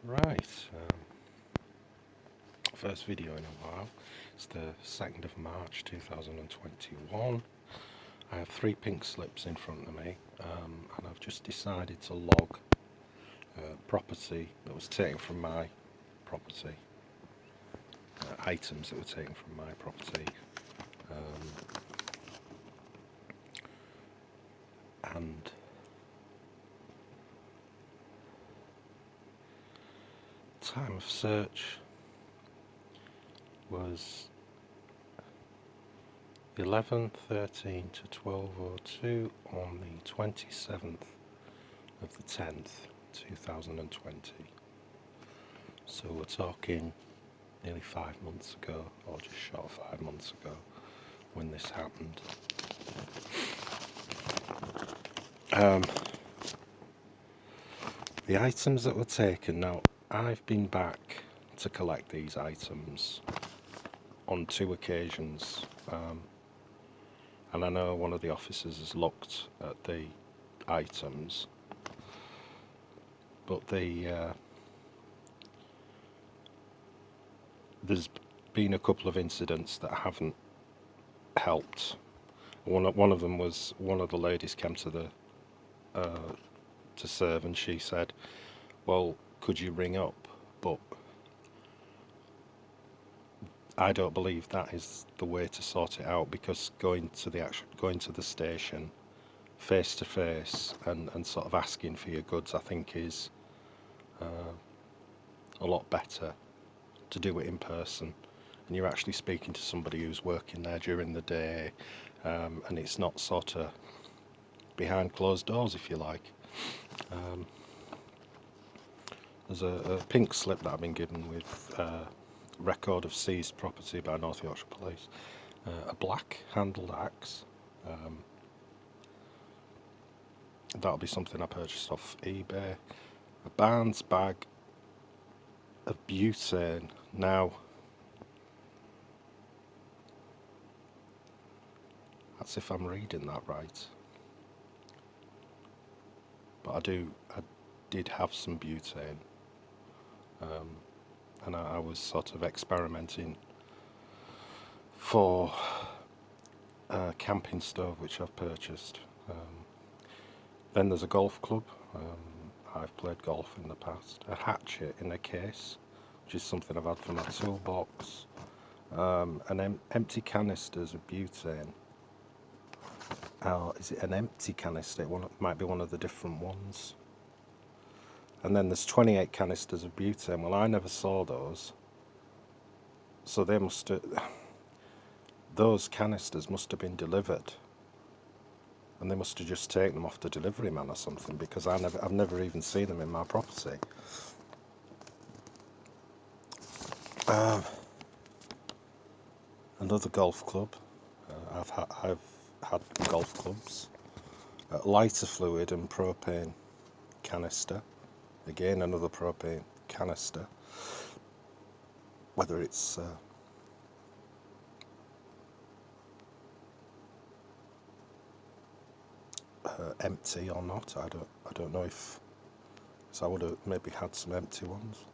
Right, first video in a while. It's the 2nd of March 2021. I have 3 pink slips in front of me, and I've just decided to log property that was taken from my property, items that were taken from my property, and time of search was 11:13 to 12:02 on the 27th of the 10th, 2020. So we're talking nearly 5 months ago, or just short of 5 months ago, when this happened. The items that were taken, now I've been back to collect these items on 2 occasions, and I know one of the officers has looked at the items, but there's been a couple of incidents that haven't helped. One of them was one of the ladies came to the to serve, and she said, "Well, could you ring up?" But I don't believe that is the way to sort it out, because going to the station face to face and sort of asking for your goods, I think is a lot better to do it in person, and you're actually speaking to somebody who's working there during the day, and it's not sort of behind closed doors, if you like. There's a pink slip that I've been given with record of seized property by North Yorkshire Police. A black handled axe. That'll be something I purchased off eBay. A Barnes bag of butane. Now, that's if I'm reading that right. But I did have some butane, and I was sort of experimenting for a camping stove which I've purchased. Then there's a golf club. I've played golf in the past. A hatchet in a case, which is something I've had for my toolbox. Empty canisters of butane. Is it an empty canister? It might be one of the different ones. And then there's 28 canisters of butane. Well, I never saw those. So those canisters must have been delivered. And they must have just taken them off the delivery man or something, because I've never even seen them in my property. Another golf club. I've had golf clubs. Lighter fluid and propane canister. Again, another propane canister. Whether it's empty or not, I don't know if. So I would have maybe had some empty ones.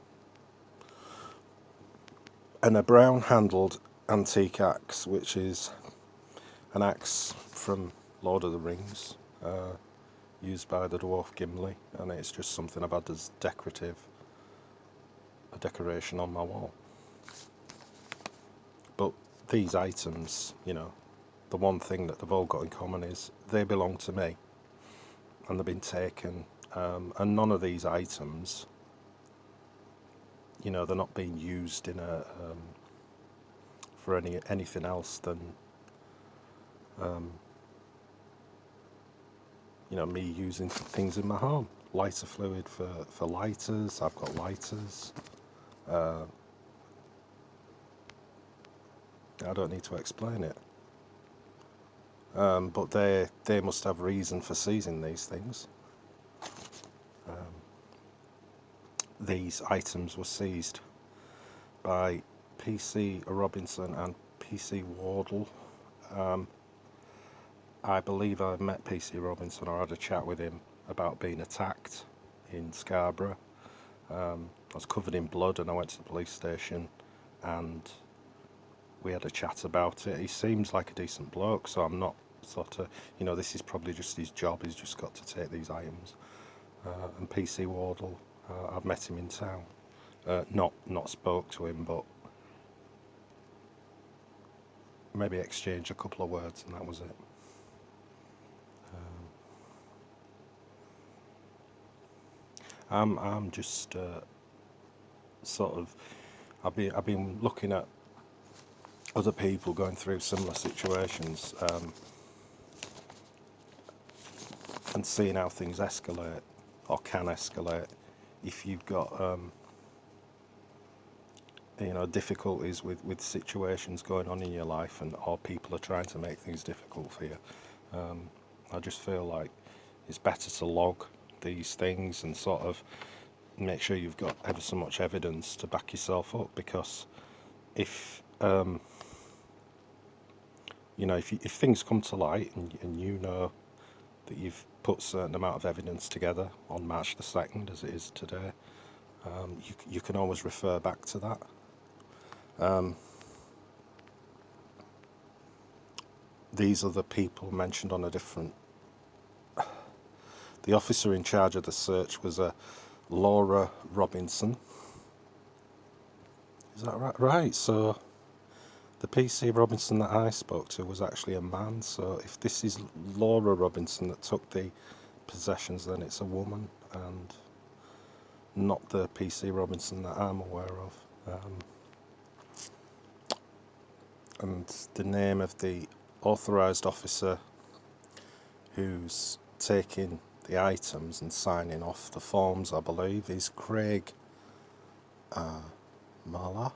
And a brown handled antique axe, which is an axe from Lord of the Rings, used by the dwarf Gimli, and it's just something I've had as a decoration on my wall. But these items, the one thing that they've all got in common is they belong to me, and they've been taken, and none of these items, they're not being used in for anything else than me using things in my home. Lighter fluid for lighters. I've got lighters. I don't need to explain it. But they must have reason for seizing these things. These items were seized by PC Robinson and PC Wardle. I believe I met PC Robinson or had a chat with him about being attacked in Scarborough. I was covered in blood, and I went to the police station, and we had a chat about it. He seems like a decent bloke, so I'm not sort of, this is probably just his job. He's just got to take these items. And PC Wardle, I've met him in town. Not spoke to him, but maybe exchanged a couple of words, and that was it. I'm just sort of. I've been looking at other people going through similar situations, and seeing how things escalate or can escalate if you've got difficulties with situations going on in your life, and or people are trying to make things difficult for you. I just feel like it's better to log these things and sort of make sure you've got ever so much evidence to back yourself up, because if if things come to light, and you know that you've put a certain amount of evidence together on March the 2nd, as it is today, you can always refer back to that. These are the people mentioned on a different. The officer in charge of the search was a Laura Robinson. Is that right? Right, so the PC Robinson that I spoke to was actually a man, so if this is Laura Robinson that took the possessions, then it's a woman, and not the PC Robinson that I'm aware of. And the name of the authorised officer who's taking the items and signing off the forms, I believe, is Craig Marla,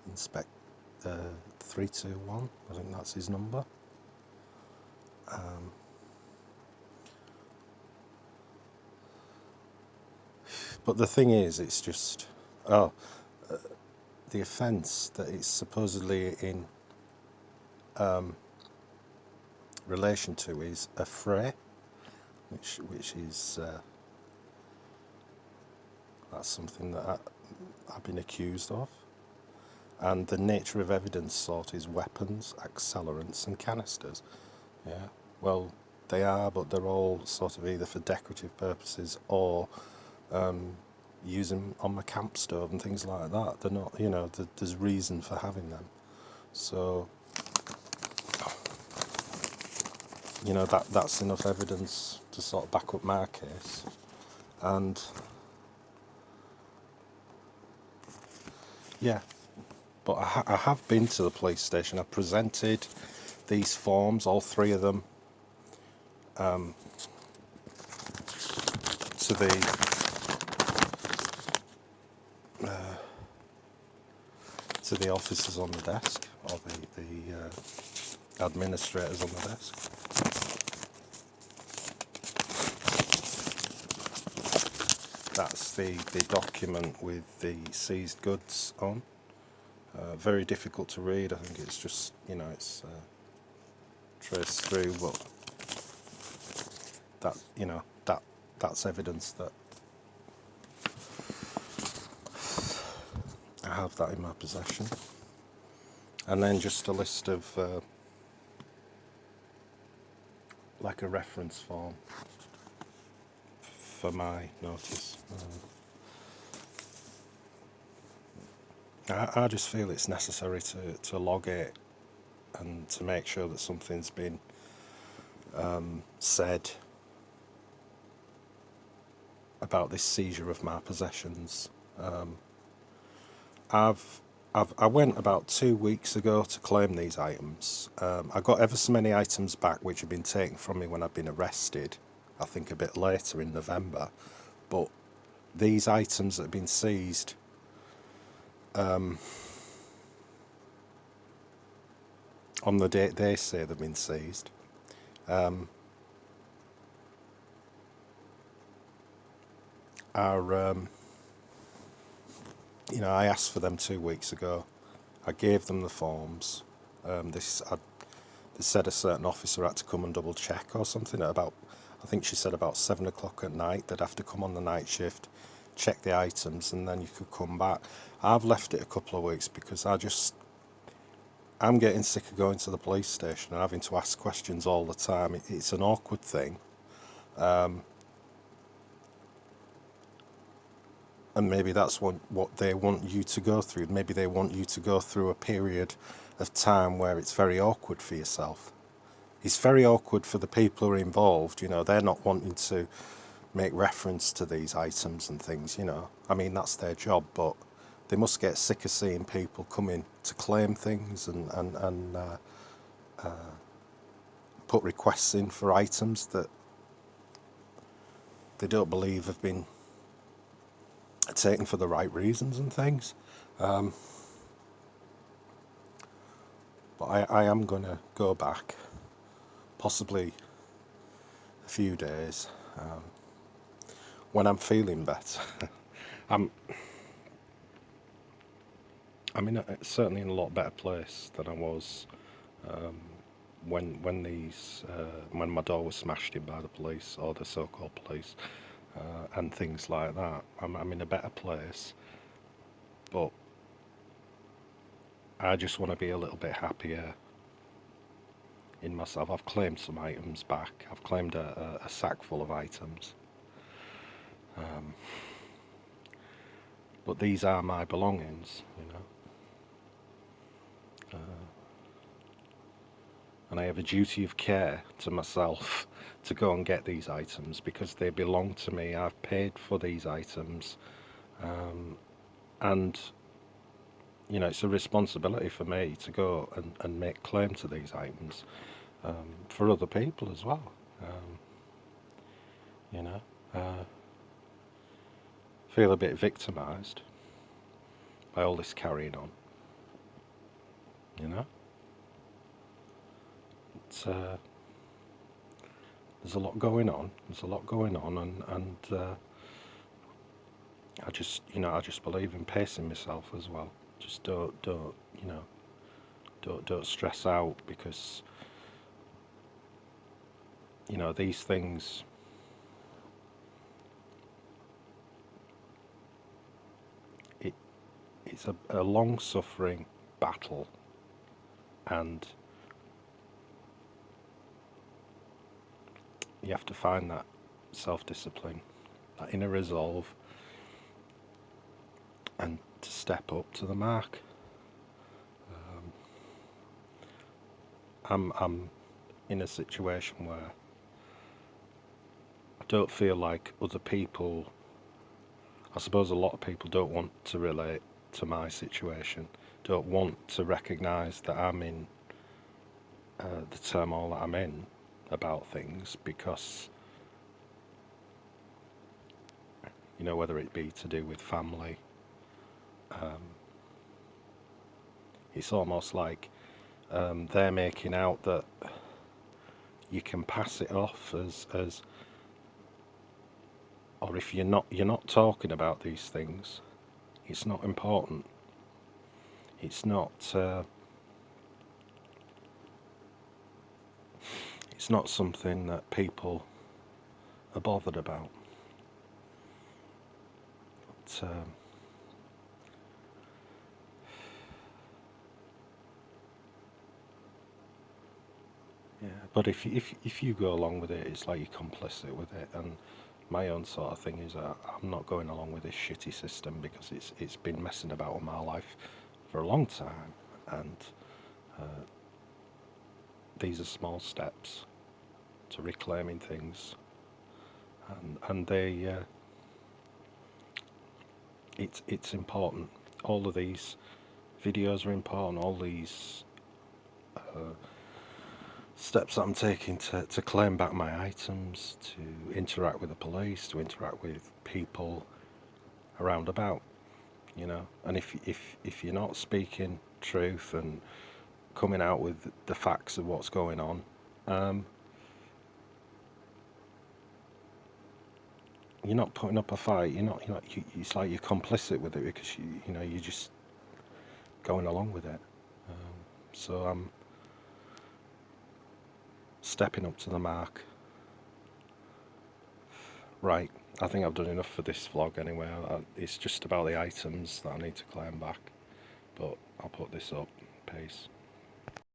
Inspect 321, I think that's his number. But the thing is, it's just, the offence that it's supposedly in relation to is a fray, which is, that's something that I've been accused of. And the nature of evidence sought is weapons, accelerants and canisters. Yeah, well, they are, but they're all sort of either for decorative purposes or use them on my camp stove and things like that. They're not, there's reason for having them. So, that's enough evidence to sort of back up my case. And yeah, but I have been to the police station. I presented these forms, all three of them, to the officers on the desk, or the administrators on the desk. That's the document with the seized goods on. Very difficult to read. I think it's just, it's traced through, but that's evidence that I have that in my possession. And then just a list of like a reference form for my notice. I just feel it's necessary to log it and to make sure that something's been said about this seizure of my possessions. I went about 2 weeks ago to claim these items. I got ever so many items back which had been taken from me when I'd been arrested, I think a bit later in November. But these items that have been seized, on the date they say they've been seized, are, I asked for them 2 weeks ago. I gave them the forms. They said a certain officer had to come and double check or something at about, I think she said about 7 o'clock at night. They'd have to come on the night shift, check the items, and then you could come back. I've left it a couple of weeks because I'm getting sick of going to the police station and having to ask questions all the time. It's an awkward thing. And maybe that's what they want you to go through. Maybe they want you to go through a period of time where it's very awkward for yourself. It's very awkward for the people who are involved. They're not wanting to make reference to these items and things. I mean, that's their job, but they must get sick of seeing people coming to claim things and put requests in for items that they don't believe have been taken for the right reasons and things. But I am going to go back, possibly a few days, when I'm feeling better. I'm certainly in a lot better place than I was when my door was smashed in by the police, or the so-called police, and things like that. I'm in a better place, but I just want to be a little bit happier in myself. I've claimed some items back. I've claimed a sack full of items. But these are my belongings. And I have a duty of care to myself to go and get these items because they belong to me. I've paid for these items. And, it's a responsibility for me to go and make claim to these items for other people as well. Feel a bit victimised by all this carrying on. It's, there's a lot going on. And I just believe in pacing myself as well. Just don't stress out because these things. It's a long-suffering battle, and you have to find that self-discipline, that inner resolve, and to step up to the mark. I'm in a situation where I don't feel like other people. I suppose a lot of people don't want to relate to my situation, don't want to recognise that I'm in the turmoil that I'm in about things because, whether it be to do with family, it's almost like they're making out that you can pass it off as or if you're not talking about these things, it's not important. It's not something that people are bothered about. But, yeah, but if you go along with it, it's like you're complicit with it. And my own sort of thing is I'm not going along with this shitty system because it's been messing about with my life for a long time, and these are small steps to reclaiming things, and they it's important. All of these videos are important. All these steps that I'm taking to claim back my items, to interact with the police, to interact with people around about, And if you're not speaking truth and coming out with the facts of what's going on, you're not putting up a fight. It's like you're complicit with it because you're just going along with it. So I'm stepping up to the mark. Right, I think I've done enough for this vlog anyway. It's just about the items that I need to claim back. But I'll put this up. Peace.